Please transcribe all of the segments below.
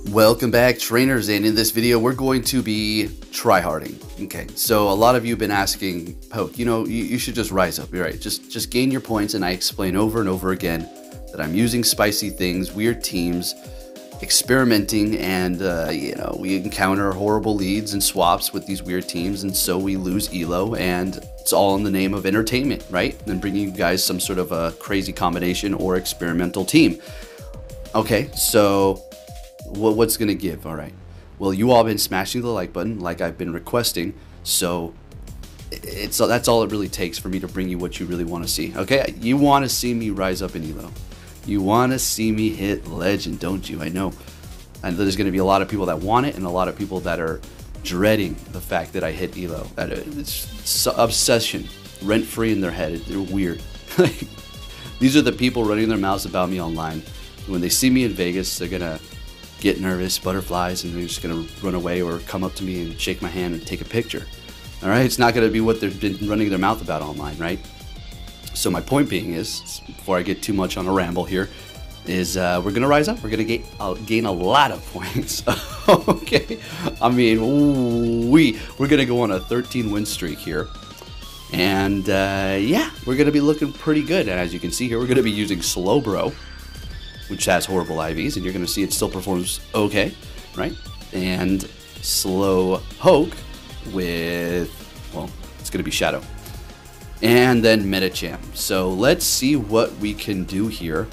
Welcome back, trainers, and in this video we're going to be tryharding. Okay, so a lot of you have been asking, Poke, you should just rise up. You're right, just gain your points, and I explain over and over again that I'm using spicy things, weird teams, experimenting, and we encounter horrible leads and swaps with these weird teams, and so we lose elo, and it's all in the name of entertainment, right? And bringing you guys some sort of a crazy combination or experimental team. Okay, so what's gonna give? All right, well, you all have been smashing the like button like I've been requesting, so that's all it really takes for me to bring you what you really want to see. Okay, you want to see me rise up in elo, you want to see me hit legend, don't you? I know, and there's going to be a lot of people that want it and a lot of people that are dreading the fact that I hit elo. That it's obsession rent free in their head. They're weird. These are the people running their mouths about me online. When they see me in Vegas, they're gonna get nervous, butterflies, and they're just gonna run away or come up to me and shake my hand and take a picture. All right, it's not gonna be what they've been running their mouth about online, right? So my point being is, before I get too much on a ramble here, is we're gonna rise up. We're gonna gain a lot of points. Okay, I mean, we're gonna go on a 13 win streak here, and yeah, we're gonna be looking pretty good. And as you can see here, we're gonna be using Slowbro, which has horrible IVs, and you're going to see it still performs okay, right? And Slowpoke with, well, it's going to be Shadow. And then Medicham. So let's see what we can do here.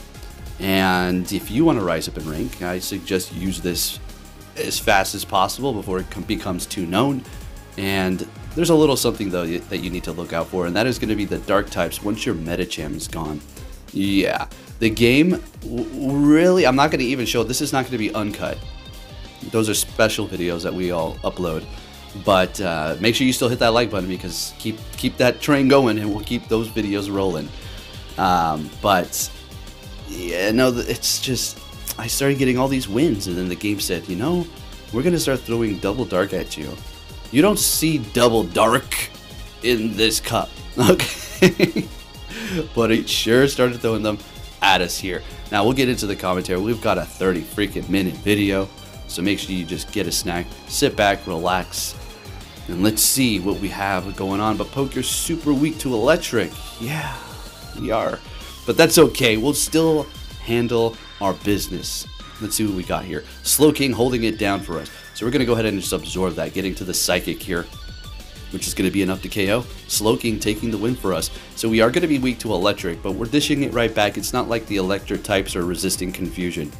And if you want to rise up in rank, I suggest use this as fast as possible before it becomes too known. And there's a little something, though, that you need to look out for, and that is going to be the dark types once your Medicham is gone. Yeah, the game, really, I'm not going to even show, this is not going to be uncut. Those are special videos that we all upload. But make sure you still hit that like button, because keep that train going, and we'll keep those videos rolling. But, yeah, no, it's just, I started getting all these wins, and then the game said, we're going to start throwing double dark at you. You don't see double dark in this cup, okay? But it sure started throwing them at us here. Now we'll get into the commentary. We've got a 30 freaking minute video, so make sure you just get a snack, sit back, relax, and let's see what we have going on. But Poke, you're super weak to electric. Yeah, we are, but that's okay. We'll still handle our business. Let's see what we got here. Slowking holding it down for us, so we're gonna go ahead and just absorb that, getting to the psychic here, which is going to be enough to KO. Slowking taking the win for us. So we are going to be weak to electric, but we're dishing it right back. It's not like the electric types are resisting confusion.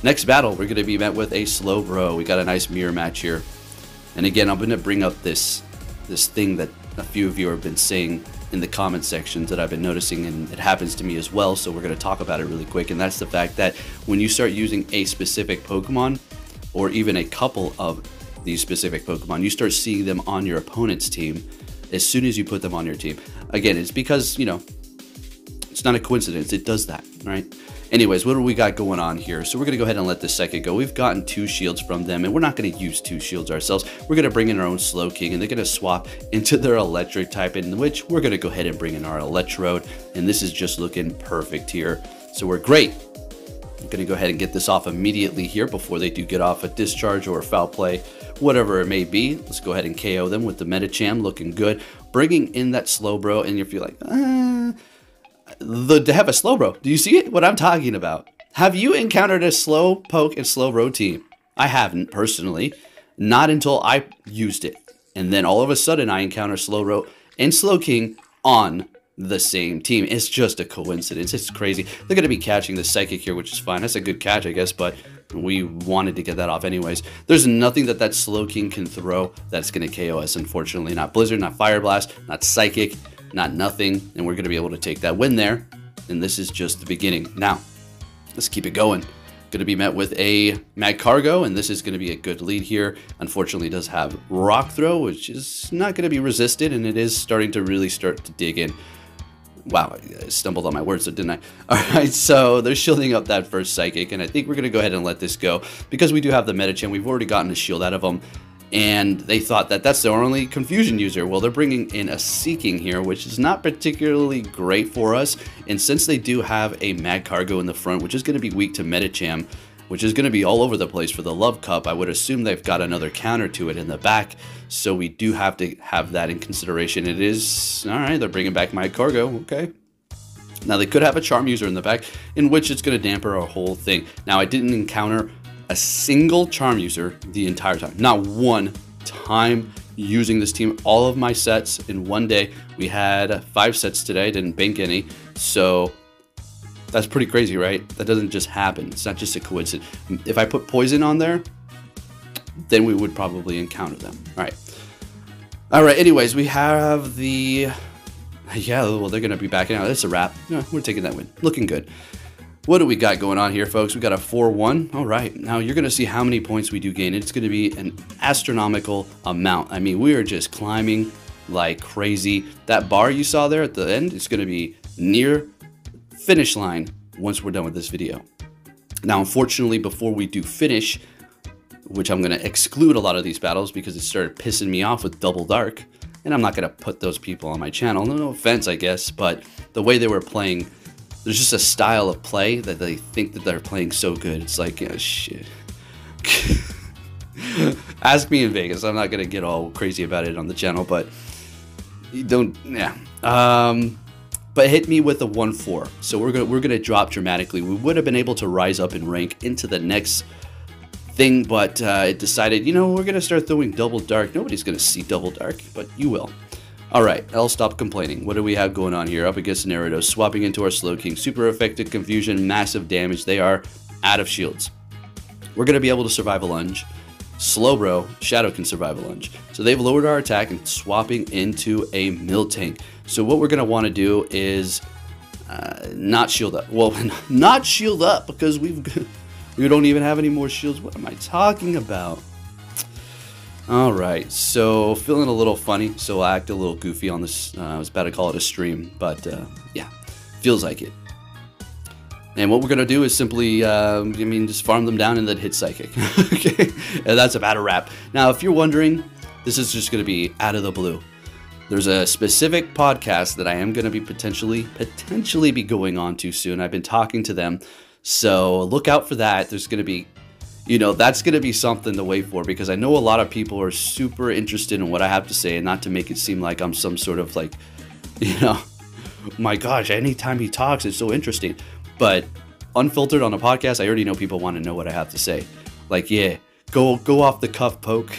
Next battle, we're going to be met with a Slowbro. We got a nice mirror match here. And again, I'm going to bring up this thing that a few of you have been saying in the comment sections that I've been noticing, and it happens to me as well, so we're going to talk about it really quick. And that's the fact that when you start using a specific Pokemon, or even a couple of these specific Pokemon, you start seeing them on your opponent's team as soon as you put them on your team. Again, it's because, it's not a coincidence. It does that, right? Anyways, what do we got going on here? So we're going to go ahead and let this second go. We've gotten 2 shields from them, and we're not going to use 2 shields ourselves. We're going to bring in our own Slowking, and they're going to swap into their electric type, in which we're going to go ahead and bring in our Electrode, and this is just looking perfect here. So we're great. I'm going to go ahead and get this off immediately here before they do get off a discharge or a foul play, whatever it may be. Let's go ahead and KO them with the Medicham, looking good. Bringing in that Slowbro, and if you're like, to have a Slowbro, do you see it? What I'm talking about? Have you encountered a Slowpoke and Slowbro team? I haven't, personally. Not until I used it. And then all of a sudden, I encounter Slowbro and Slowking on the same team. It's just a coincidence. It's crazy. They're going to be catching the Psychic here, which is fine. That's a good catch, I guess, but we wanted to get that off anyways. There's nothing that Slowking can throw that's going to KO us, unfortunately. Not Blizzard, not Fire Blast, not Psychic, not nothing, and we're going to be able to take that win there, and this is just the beginning. Now, let's keep it going. Going to be met with a Magcargo, and this is going to be a good lead here. Unfortunately, it does have Rock Throw, which is not going to be resisted, and it is starting to really start to dig in. Wow, I stumbled on my words, didn't I? All right, so they're shielding up that first Psychic, and I think we're going to go ahead and let this go because we do have the Medicham. We've already gotten a shield out of them, and they thought that that's their only confusion user. Well, they're bringing in a Seeking here, which is not particularly great for us, and since they do have a Magcargo in the front, which is going to be weak to Medicham, which is going to be all over the place for the Love Cup. I would assume they've got another counter to it in the back, so we do have to have that in consideration. It is, all right, they're bringing back my Cargo, okay. Now, they could have a Charm User in the back, in which it's going to damper our whole thing. Now, I didn't encounter a single Charm User the entire time. Not one time using this team. All of my sets in one day. We had 5 sets today, didn't bank any, so that's pretty crazy, right? That doesn't just happen. It's not just a coincidence. If I put Poison on there, then we would probably encounter them. All right, anyways, we have the... Yeah, well, they're going to be backing out. That's a wrap. Yeah, we're taking that win. Looking good. What do we got going on here, folks? We got a 4-1. All right. Now, you're going to see how many points we do gain. It's going to be an astronomical amount. I mean, we are just climbing like crazy. That bar you saw there at the end is going to be near finish line once we're done with this video. Now, unfortunately, before we do finish, which I'm going to exclude a lot of these battles because it started pissing me off with Double Dark, and I'm not going to put those people on my channel. No offense, I guess, but the way they were playing, there's just a style of play that they think that they're playing so good. It's like, yeah, shit. Ask me in Vegas. I'm not going to get all crazy about it on the channel, but you don't, yeah. But hit me with a 1-4. So we're gonna drop dramatically. We would have been able to rise up in rank into the next thing, but it decided, you know, we're gonna start throwing Double Dark. Nobody's gonna see Double Dark, but you will. All right, I'll stop complaining. What do we have going on here? Up against Gyarados, swapping into our Slowking. Super effective confusion, massive damage. They are out of shields. We're gonna be able to survive a lunge. Slowbro, Shadow can survive a lunge. So they've lowered our attack and swapping into a Miltank. So what we're going to want to do is not shield up. Well, not shield up because we don't even have any more shields. What am I talking about? All right, so feeling a little funny, so I act a little goofy on this. I was about to call it a stream, but yeah, feels like it. And what we're going to do is simply, just farm them down and then hit Psychic. Okay, and that's about a wrap. Now, if you're wondering, this is just going to be out of the blue. There's a specific podcast that I am going to be potentially be going on to soon. I've been talking to them, so look out for that. There's going to be, you know, that's going to be something to wait for, because I know a lot of people are super interested in what I have to say, and not to make it seem like I'm some sort of like, you know, my gosh, anytime he talks, it's so interesting. But unfiltered on a podcast, I already know people want to know what I have to say. Like, yeah, go off the cuff, Poke.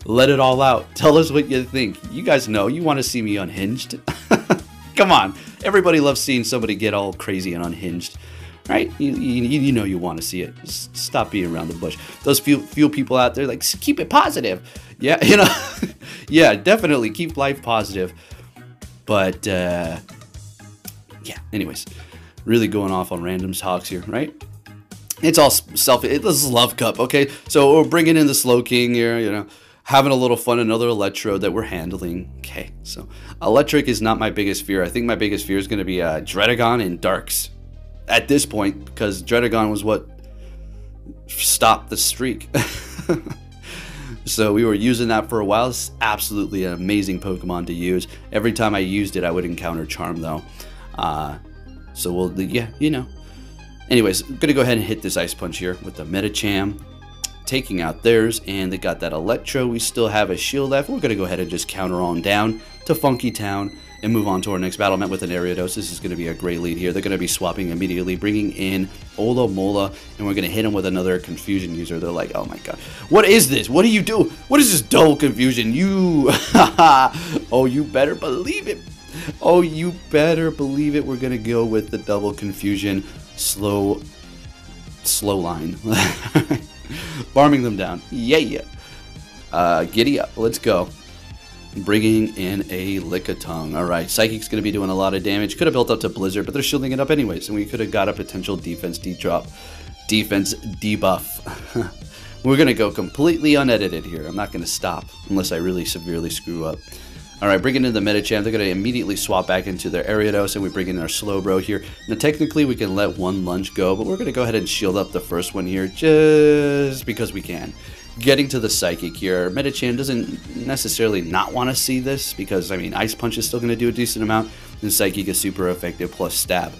Let it all out. Tell us what you think. You guys know you want to see me unhinged. Come on. Everybody loves seeing somebody get all crazy and unhinged. Right? You know you want to see it. Just stop being around the bush. Those few people out there, like, keep it positive. Yeah, you know. Yeah, definitely keep life positive. But, yeah, anyways. Really going off on random talks here, right? It's all this is Love Cup, okay? So we're bringing in the Slowking here, you know, having a little fun, another Electrode that we're handling. Okay, so Electric is not my biggest fear. I think my biggest fear is going to be Dredagon and Darks at this point, because Dredagon was what stopped the streak. So we were using that for a while. It's absolutely an amazing Pokemon to use. Every time I used it, I would encounter Charm, though. So we'll, yeah, you know. Anyways, I'm going to go ahead and hit this Ice Punch here with the Medicham, taking out theirs, and they got that Electro. We still have a shield left. We're going to go ahead and just counter on down to Funky Town and move on to our next battle, met with an Ariados. This is going to be a great lead here. They're going to be swapping immediately, bringing in Ola Mola, and we're going to hit him with another Confusion User. They're like, oh my god, what is this? What do you do? What is this double Confusion? You, oh, you better believe it. Oh, you better believe it. We're going to go with the double Confusion slow line. Farming them down. Yeah. Giddy up. Let's go. Bringing in a Lickitung. All right. Psychic's going to be doing a lot of damage. Could have built up to Blizzard, but they're shielding it up anyways. And we could have got a potential defense debuff. We're going to go completely unedited here. I'm not going to stop unless I really severely screw up. All right, bringing in the Medicham. They're going to immediately swap back into their Ariados, and we bring in our Slowbro here. Now, technically, we can let one lunge go, but we're going to go ahead and shield up the first one here just because we can. Getting to the Psychic here, Medicham doesn't necessarily not want to see this because, I mean, Ice Punch is still going to do a decent amount, and Psychic is super effective plus Stab.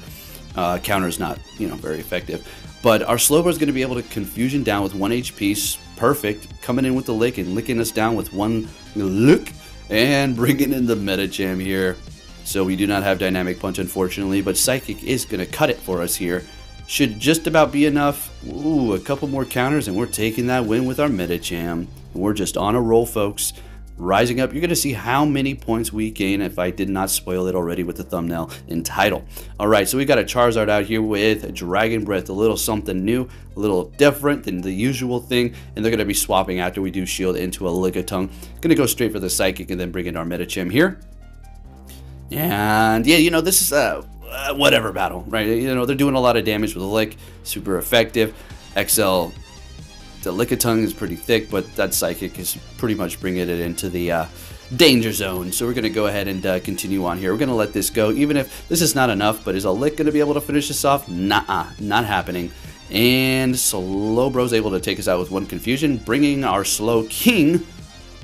Counter's not, you know, very effective. But our Slowbro is going to be able to confusion down with 1 HP. Perfect. Coming in with the lick and licking us down with 1 lick. And bringing in the Medicham here. So we do not have Dynamic Punch, unfortunately. But Psychic is going to cut it for us here. Should just about be enough. Ooh, a couple more counters and we're taking that win with our Medicham. We're just on a roll, folks. Rising up, you're going to see how many points we gain if I did not spoil it already with the thumbnail and title. Alright, so we got a Charizard out here with a Dragon Breath, a little something new, a little different than the usual thing, and they're going to be swapping after we do shield into a Lickitung. Going to go straight for the Psychic and then bring in our Medicham here. And yeah, you know, this is whatever battle, right? You know, they're doing a lot of damage with a Lick, super effective. XL, the Lickitung is pretty thick, but that Psychic is pretty much bringing it into the danger zone. So we're going to go ahead and continue on here. We're going to let this go, even if this is not enough. But is a Lick going to be able to finish this off? Nah, not happening. And Slowbro's able to take us out with 1 confusion, bringing our Slowking.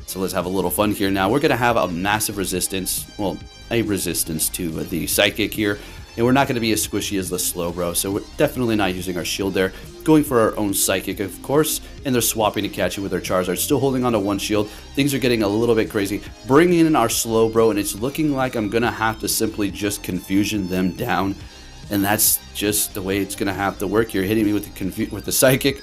So let's have a little fun here. Now we're going to have a massive resistance, well, a resistance to the Psychic here. And we're not going to be as squishy as the Slowbro, so we're definitely not using our shield there. Going for our own Psychic, of course, and they're swapping to catch it with their Charizard. Still holding on to 1 shield. Things are getting a little bit crazy. Bringing in our Slowbro, and it's looking like I'm going to have to simply just confusion them down. And that's just the way it's going to have to work here. Hitting me with the Psychic.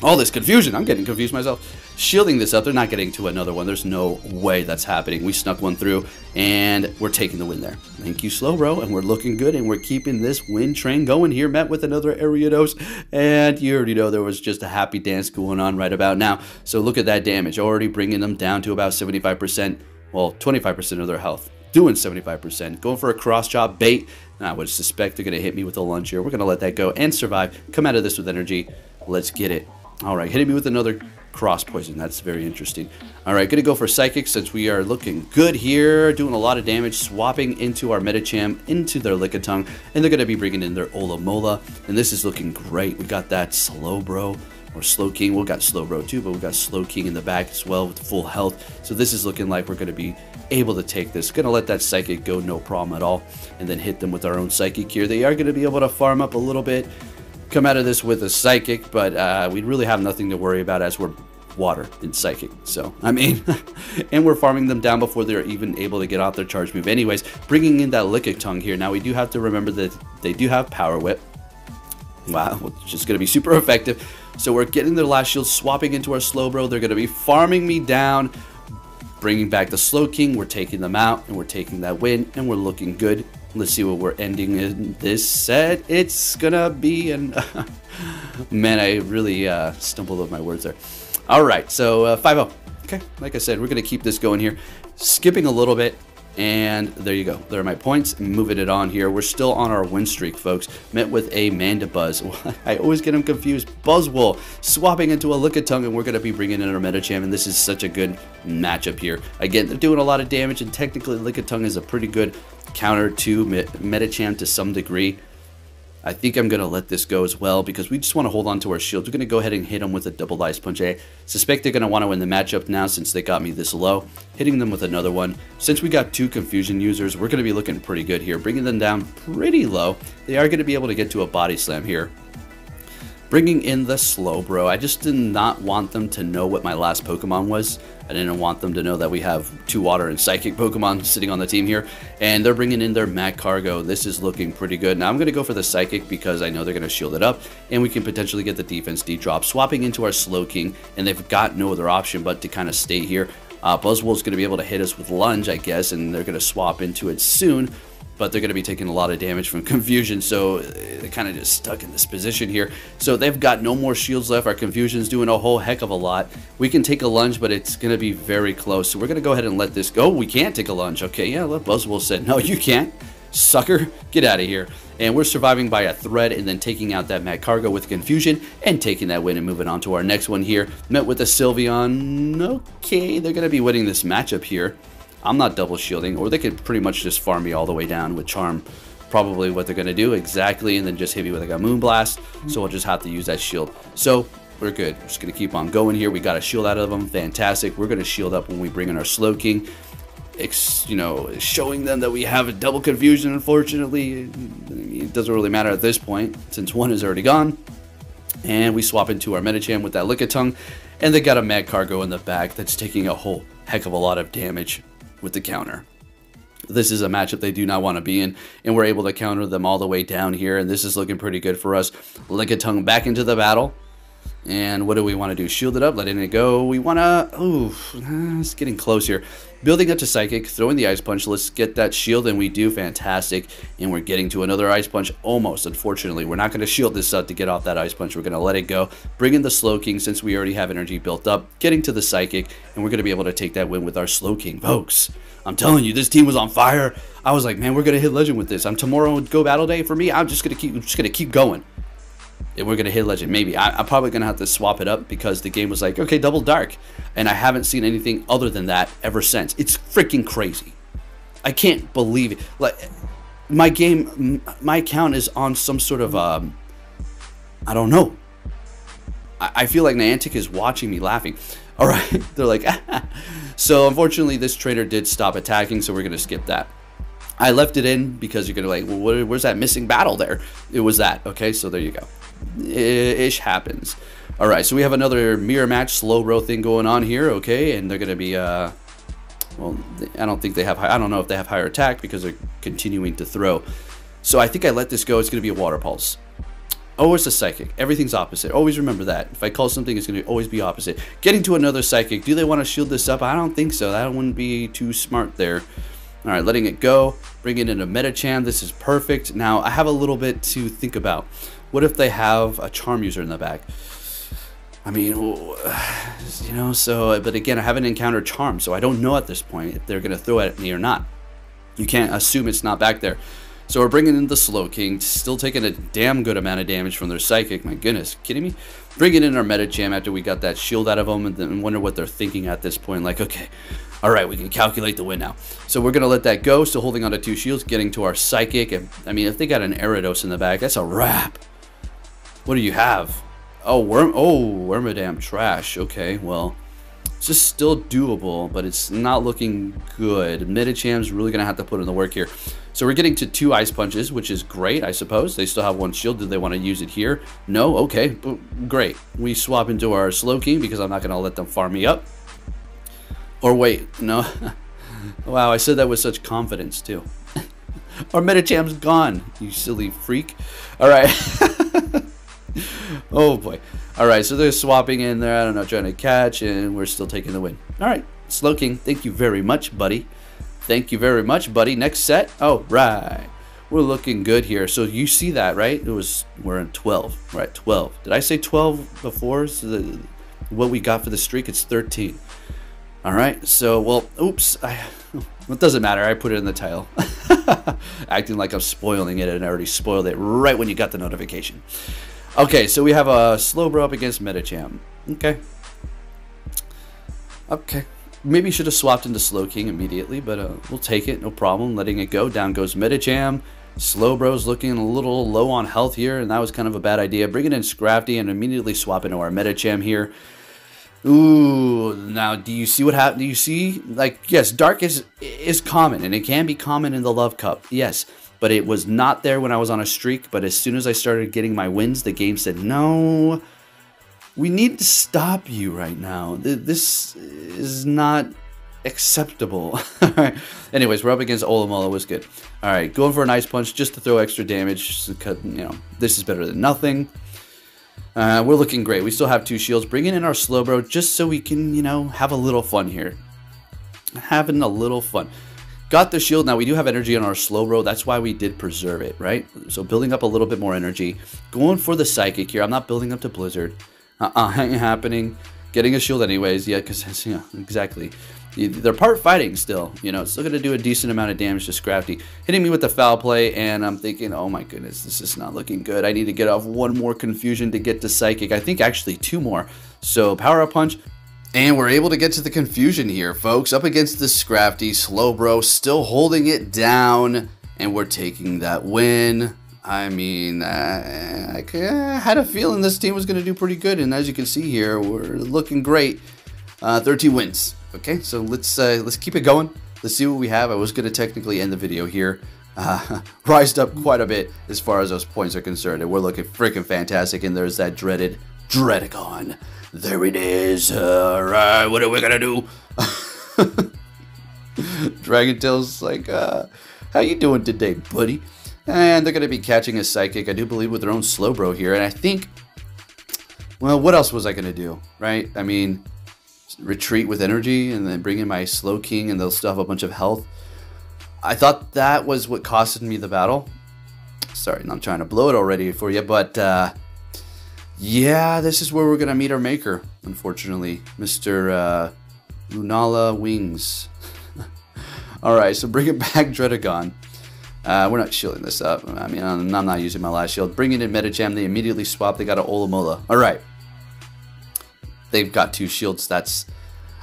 All this confusion. I'm getting confused myself. Shielding this up. They're not getting to another one. There's no way that's happening. We snuck one through, and we're taking the win there. Thank you, Slowbro, and we're looking good, and we're keeping this win train going here. Met with another Ariados, and you already know there was just a happy dance going on right about now. So look at that damage. Already bringing them down to about 75%. Well, 25% of their health. Doing 75%. Going for a cross chop bait. And I would suspect they're going to hit me with a lunge here. We're going to let that go and survive. Come out of this with energy. Let's get it. Alright, hitting me with another cross poison. That's very interesting. Alright, going to go for Psychic since we are looking good here. Doing a lot of damage. Swapping into our Medicham, into their Lickitung. And they're going to be bringing in their Olamola. And this is looking great. We got that Slowbro. Or Slowking. We got Slowbro too, but we got Slowking in the back as well with full health. So this is looking like we're going to be able to take this. Going to let that Psychic go, no problem at all. And then hit them with our own Psychic here. They are going to be able to farm up a little bit. Come out of this with a Psychic, but we really have nothing to worry about as we're water in Psychic. So, I mean, and we're farming them down before they're even able to get off their charge move anyways. Bringing in that Lickitung here. Now, we do have to remember that they do have Power Whip. Wow, which is going to be super effective. So we're getting their last shield, swapping into our Slowbro. They're going to be farming me down, bringing back the Slowking. We're taking them out, and we're taking that win, and we're looking good. Let's see what we're ending in this set. It's going to be an... Man, I really stumbled over my words there. All right, so 5-0. Okay, like I said, we're going to keep this going here. Skipping a little bit. And there you go. There are my points. Moving it on here. We're still on our win streak, folks. Met with a Mandibuzz. I always get them confused. Buzzwole swapping into a Lickitung, and we're going to be bringing in our Medicham, and this is such a good matchup here. Again, they're doing a lot of damage, and technically Lickitung is a pretty good counter to Medicham to some degree. I think I'm going to let this go as well because we just want to hold on to our shields. We're going to go ahead and hit them with a double ice punch. I suspect they're going to want to win the matchup now since they got me this low. Hitting them with another one. Since we got 2 confusion users, we're going to be looking pretty good here. Bringing them down pretty low. They are going to be able to get to a body slam here. Bringing in the Slowbro. I just did not want them to know what my last Pokemon was. I didn't want them to know that we have 2 water and psychic Pokemon sitting on the team here. And they're bringing in their Magcargo. This is looking pretty good. Now I'm going to go for the psychic because I know they're going to shield it up. And we can potentially get the defense D-drop. Swapping into our Slowking. And they've got no other option but to kind of stay here. Buzzwole's going to be able to hit us with Lunge, I guess. And they're going to swap into it soon. But they're going to be taking a lot of damage from Confusion, so they're kind of just stuck in this position here. So they've got no more shields left. Our Confusion's doing a whole heck of a lot. We can take a lunge, but it's going to be very close. So we're going to go ahead and let this go. We can't take a lunge. Okay, yeah, let Buzzwole said, no, you can't. Sucker, get out of here. And we're surviving by a thread and then taking out that Magcargo with Confusion and taking that win and moving on to our next one here. Met with a Sylveon. Okay, they're going to be winning this matchup here. I'm not double shielding, or they could pretty much just farm me all the way down with Charm. Probably what they're going to do, exactly, and then just hit me with like a Moonblast, so I'll just have to use that shield. So, we're good. We're just going to keep on going here. We got a shield out of them. Fantastic. We're going to shield up when we bring in our Slowking. You know, showing them that we have a double Confusion, unfortunately. It doesn't really matter at this point, since one is already gone. And we swap into our Medicham with that Lickitung, and they got a Mad Cargo in the back that's taking a whole heck of a lot of damage with the counter. This is a matchup they do not want to be in, and we're able to counter them all the way down here, and this is looking pretty good for us. Lickitung back into the battle, and what do we want to do? Shield it up, letting it go. We want to, it's getting close here. Building up to Psychic, throwing the Ice Punch. Let's get that shield, and we do fantastic. And we're getting to another Ice Punch, almost. Unfortunately, we're not going to shield this up to get off that Ice Punch. We're going to let it go. Bring in the Slowking since we already have energy built up. Getting to the Psychic, and we're going to be able to take that win with our Slowking, folks. I'm telling you, this team was on fire. I was like, man, we're going to hit Legend with this. Tomorrow Go Battle Day for me. I'm just going to keep going. And we're going to hit Legend. Maybe. I'm probably going to have to swap it up because the game was like, okay, double dark. And I haven't seen anything other than that ever since. It's freaking crazy. I can't believe it. Like, my account is on some sort of, I don't know. I feel like Niantic is watching me laughing. All right. They're like, so unfortunately, this trainer did stop attacking, so we're going to skip that. I left it in because you're going to like, well, where's that missing battle there? It was that. Okay, so there you go. Ish happens. All right, so we have another mirror match Slowbro thing going on here. Okay, and they're going to be, well, I don't think they have, I don't know if they have higher attack because they're continuing to throw. So I think I let this go. It's going to be a Water Pulse. Oh, it's a Psychic. Everything's opposite. Always remember that. If I call something, it's going to always be opposite. Getting to another Psychic. Do they want to shield this up? I don't think so. That wouldn't be too smart there. All right, letting it go. Bring it into Medicham. This is perfect. Now, I have a little bit to think about. What if they have a Charm User in the back? I mean, you know, so, but again, I haven't encountered Charm, so I don't know at this point if they're going to throw it at me or not. You can't assume it's not back there. So we're bringing in the Slowking, still taking a damn good amount of damage from their Psychic. My goodness, kidding me? Bringing in our Medicham after we got that shield out of them, and then wonder what they're thinking at this point. Like, okay, all right, we can calculate the win now. So we're going to let that go, still holding on to 2 shields, getting to our Psychic. And I mean, if they got an Gyarados in the back, that's a wrap. What do you have? Oh, Wormadam trash. Okay, well, it's just still doable, but it's not looking good. Medicham's really going to have to put in the work here. So we're getting to 2 Ice Punches, which is great, I suppose. They still have 1 shield. Do they want to use it here? No? Okay, great. We swap into our Slowking because I'm not going to let them farm me up. Or wait, no. Wow, I said that with such confidence, too. Our Medicham's gone, you silly freak. All right. Oh, boy. All right, so they're swapping in there. I don't know, trying to catch, and we're still taking the win. All right, Slowking, thank you very much, buddy. Thank you very much, buddy. Next set. Oh, right. We're looking good here. So you see that, right? We're in 12. We're at 12. Did I say 12 before? So what we got for the streak, it's 13. All right. So, well, oops. It doesn't matter. I put it in the title. Acting like I'm spoiling it, and I already spoiled it right when you got the notification. Okay, so we have a Slowbro up against Medicham. Okay. Okay. Maybe should have swapped into Slowking immediately, but we'll take it, no problem. Letting it go. Down goes Medicham. Slowbro's looking a little low on health here, and that was kind of a bad idea. Bringing in Scrafty and immediately swap into our Medicham here. Ooh, now do you see what happened? Do you see, like, yes, Dark is common, and it can be common in the Love Cup, yes. But it was not there when I was on a streak, but as soon as I started getting my wins, the game said, no, we need to stop you right now. This is not acceptable. Anyways, we're up against Olamola. It was good. All right, going for an Ice Punch just to throw extra damage. Because, you know, this is better than nothing. We're looking great. We still have 2 shields. Bringing in our Slowbro just so we can, you know, have a little fun here. Having a little fun. Got the shield. Now, we do have energy on our Slowbro. That's why we did preserve it, right? So building up a little bit more energy. Going for the Psychic here. I'm not building up to Blizzard. Ain't happening. Getting a shield anyways. Yeah, because, yeah, exactly. They're part fighting still. You know, still going to do a decent amount of damage to Scrafty. Hitting me with the foul play, and I'm thinking, oh my goodness, this is not looking good. I need to get off 1 more Confusion to get to Psychic. I think actually 2 more. So Power Up Punch. And we're able to get to the Confusion here, folks. Up against the Scrafty. Slowbro still holding it down. And we're taking that win. I mean, I had a feeling this team was going to do pretty good. And as you can see here, we're looking great. 13 wins. Okay, so let's keep it going. Let's see what we have. I was going to technically end the video here. rised up quite a bit as far as those points are concerned, and we're looking freaking fantastic. And there's that dreaded Dredagon. There it is. All right, what are we gonna do? Dragontail's like, how you doing today, buddy? And they're gonna be catching a Psychic, I do believe, with their own Slowbro here. And I think, well, what else was I gonna do, right? I mean, retreat with energy and then bring in my Slow King, and they'll still have a bunch of health. I thought that was what costed me the battle. Sorry, I'm trying to blow it already for you, but yeah, this is where we're gonna meet our maker, unfortunately, Mr. Lunala Wings. Alright, so bring it back, Dredagon. We're not shielding this up. I mean, I'm not using my last shield. Bring it in Medicham. They immediately swap. They got an Olamola. Alright. They've got 2 shields. That's...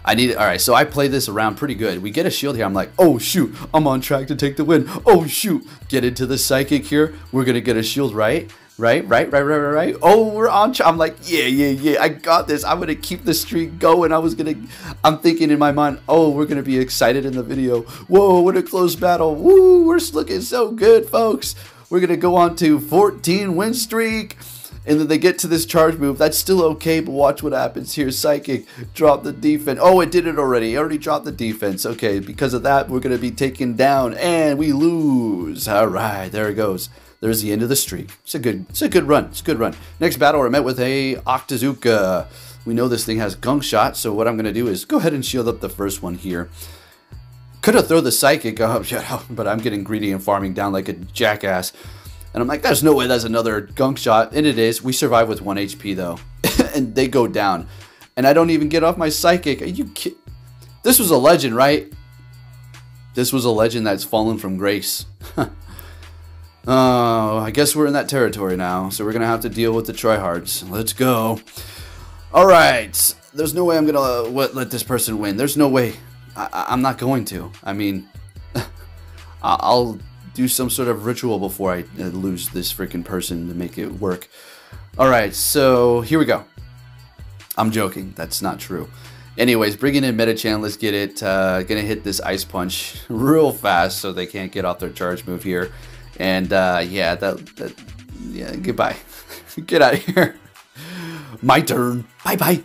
I need it. Alright, so I played this around pretty good. We get a shield here. I'm like, oh, shoot. I'm on track to take the win. Oh, shoot. Get into the Psychic here. We're going to get a shield, right? Right. Oh, we're on. I'm like, yeah. I got this. I'm gonna keep the streak going. I'm thinking in my mind, oh, we're gonna be excited in the video. Whoa, what a close battle. Woo, we're looking so good, folks. We're gonna go on to 14 win streak. And then they get to this charge move. That's still okay, but watch what happens here. Psychic, drop the defense. Oh, it did it already. It already dropped the defense. Okay, because of that, we're gonna be taken down, and we lose. All right, there it goes. There's the end of the streak. It's a good run. It's a good run. Next battle, we're met with a Octazooka. We know this thing has Gunk Shot, so what I'm going to do is go ahead and shield up the first one here. Could have thrown the Psychic up, but I'm getting greedy and farming down like a jackass. And I'm like, there's no way that's another Gunk Shot. And it is. We survive with 1 HP, though. And they go down. And I don't even get off my Psychic. Are you kidding? This was a legend, right? This was a legend that's fallen from grace. Oh, I guess we're in that territory now, so we're going to have to deal with the tryhards. Let's go. Alright, there's no way I'm going to let this person win. There's no way. I'm not going to. I mean, I'll do some sort of ritual before I lose this freaking person to make it work. Alright, so here we go. I'm joking. That's not true. Anyways, bringing in Medicham, let's get it. Gonna hit this Ice Punch real fast so they can't get off their charge move here. And yeah, yeah, goodbye. Get out of here. My turn. Bye-bye.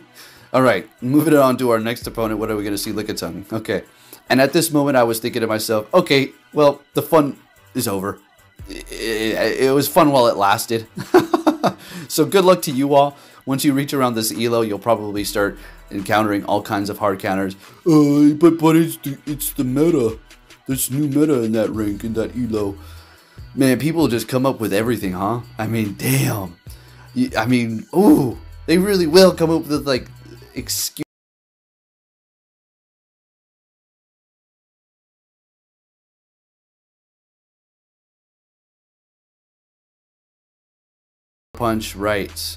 All right, moving on to our next opponent. What are we going to see? Lickitung. Okay. And at this moment, I was thinking to myself, okay, well, the fun is over. It was fun while it lasted. So good luck to you all. Once you reach around this elo, you'll probably start encountering all kinds of hard counters. But it's the meta. There's new meta in that rank, in that elo. Man, people just come up with everything, huh? I mean, damn. I mean, ooh, they really will come up with, like, excuse. Punch, right.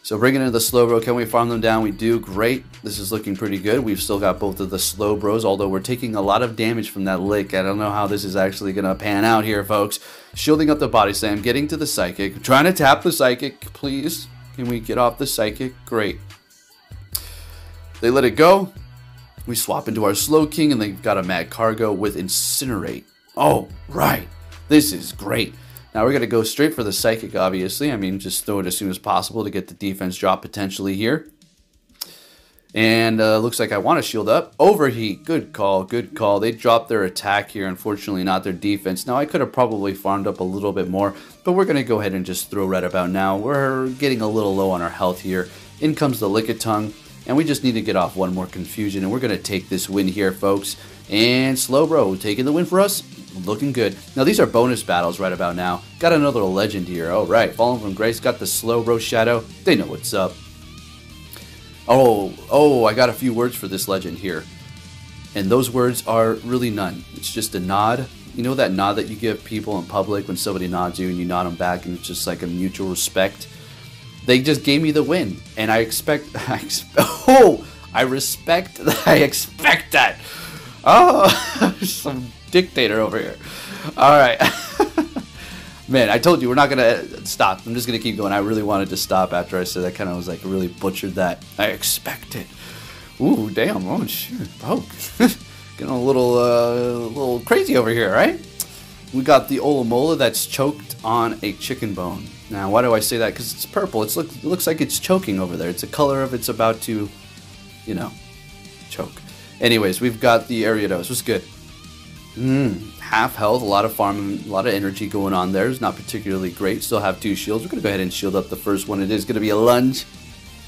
So bringing in the Slowbro, can we farm them down? We do. Great. This is looking pretty good. We've still got both of the Slowbros, although we're taking a lot of damage from that lick. I don't know how this is actually going to pan out here, folks. Shielding up the Body Slam, getting to the Psychic. Trying to tap the Psychic, please. Can we get off the Psychic? Great. They let it go. We swap into our Slow King, and they've got a Mad Cargo with Incinerate. Oh, right. This is great. Now we're going to go straight for the Psychic, obviously. I mean, just throw it as soon as possible to get the defense drop potentially here. And looks like I want to shield up. Overheat. Good call. Good call. They dropped their attack here. Unfortunately, not their defense. Now, I could have probably farmed up a little bit more, but we're going to go ahead and just throw right about now. We're getting a little low on our health here. In comes the Lickitung, and we just need to get off one more Confusion, and we're going to take this win here, folks. And Slowbro taking the win for us. Looking good. Now, these are bonus battles right about now. Got another legend here. All right. Fallen from Grace. Got the Slowbro Shadow. They know what's up. Oh, I got a few words for this legend here. And those words are really none. It's just a nod. You know that nod that you give people in public when somebody nods you and you nod them back and it's just like a mutual respect? They just gave me the win. And I expect that. Oh, some dictator over here. All right. Man, I told you we're not going to stop. I'm just going to keep going. I really wanted to stop after I said that. Kind of was like really butchered that. I expect it. Ooh, damn. Oh, shoot. Oh, getting a little crazy over here, right? We got the Olomola that's choked on a chicken bone. Now, why do I say that? Because it's purple. It looks like it's choking over there. It's a color of it's about to, you know, choke. Anyways, we've got the Ariados. What's good? Half health, a lot of farming, a lot of energy going on there. It's not particularly great. Still have 2 shields. We're going to go ahead and shield up the first one. It is going to be a lunge.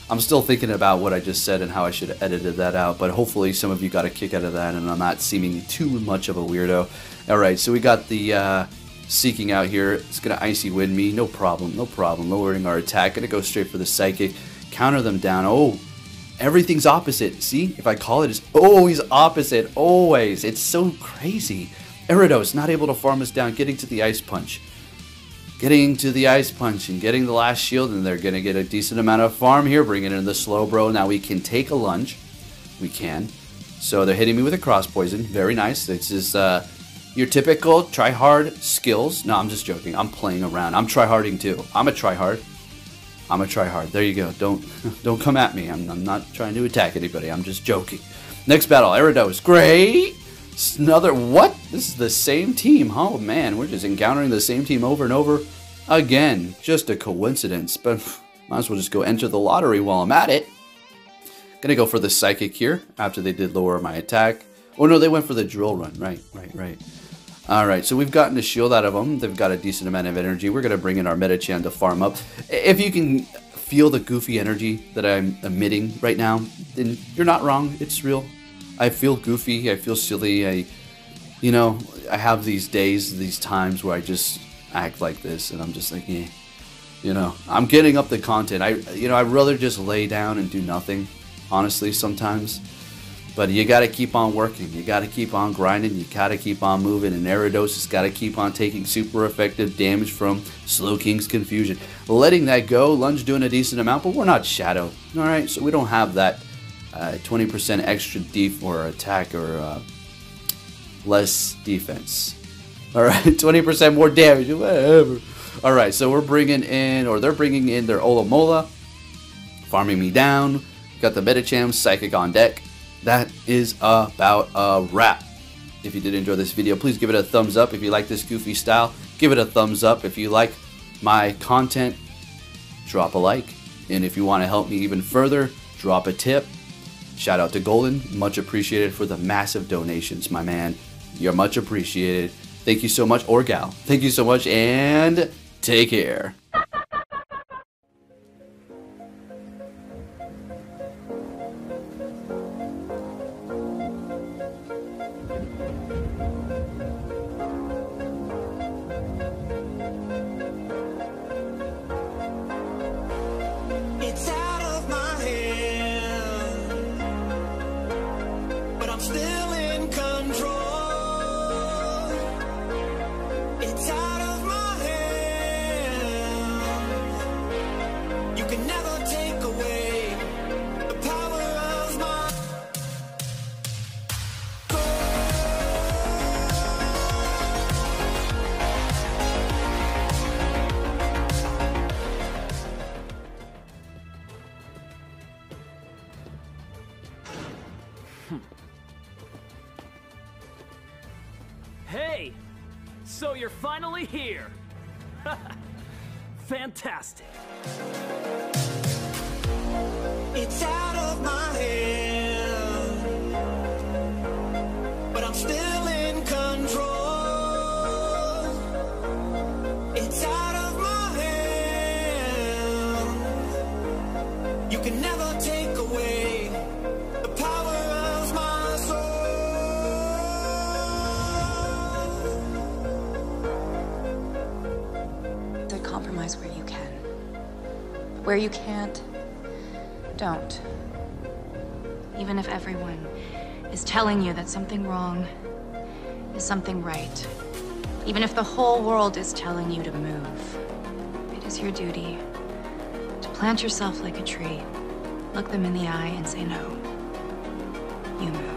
I'm still thinking about what I just said and how I should have edited that out, but hopefully some of you got a kick out of that and I'm not seeming too much of a weirdo. Alright, so we got the Seeking out here. It's going to Icy Wind me. No problem, no problem. Lowering our attack. Going to go straight for the Psychic. Counter them down. Oh, everything's opposite. See, if I call it, it's always opposite. Always. It's so crazy. Ariados not able to farm us down. Getting to the Ice Punch. Getting to the Ice Punch and getting the last shield, and they're going to get a decent amount of farm here, bringing in the Slow Bro. Now we can take a lunge. We can. So they're hitting me with a Cross Poison. Very nice. This is your typical try-hard skills. No, I'm just joking. I'm playing around. I'm try-harding too. I'm a try-hard. I'm a try-hard. There you go. Don't come at me. I'm not trying to attack anybody. I'm just joking. Next battle, Ariados. Great! Another, what? This is the same team. Oh man, we're just encountering the same team over and over again. Just a coincidence, but might as well just go enter the lottery while I'm at it. Gonna go for the Psychic here after they did lower my attack. Oh no, they went for the Drill Run. Right. Alright, so we've gotten a shield out of them. They've got a decent amount of energy. We're gonna bring in our Metachan to farm up. If you can feel the goofy energy that I'm emitting right now, then you're not wrong. It's real. I feel goofy, I feel silly, you know, I have these days, these times where I just act like this, and I'm just like, eh, you know, I'm getting up the content. I'd rather just lay down and do nothing, honestly, sometimes. But you gotta keep on working, you gotta keep on grinding, you gotta keep on moving, and Ariados has gotta keep on taking super effective damage from Slowking's Confusion. Letting that go, Lunge doing a decent amount, but we're not Shadow, alright, so we don't have that 20% extra def or attack or less defense. Alright, 20% more damage, whatever. Alright, so we're bringing in, or they're bringing in their Olomola, farming me down. Got the Metacham, Psychic on deck. That is about a wrap. If you did enjoy this video, please give it a thumbs up. If you like this goofy style, give it a thumbs up. If you like my content, drop a like. And if you want to help me even further, drop a tip. Shout out to Golden, much appreciated for the massive donations, my man. You're much appreciated. Thank you so much, or gal. Thank you so much, and take care. It's out of my hand, but I'm still in control. It's out of my hand. You can never take away the power of my Hey! So you're finally here! Fantastic! It's out of my hand, but I'm still in control. It's out of my hand. You can never take away the power of my soul. So compromise where you can. But where you can't, don't. Even if everyone is telling you that something wrong is something right. Even if the whole world is telling you to move. It is your duty to plant yourself like a tree, look them in the eye and say no. You move.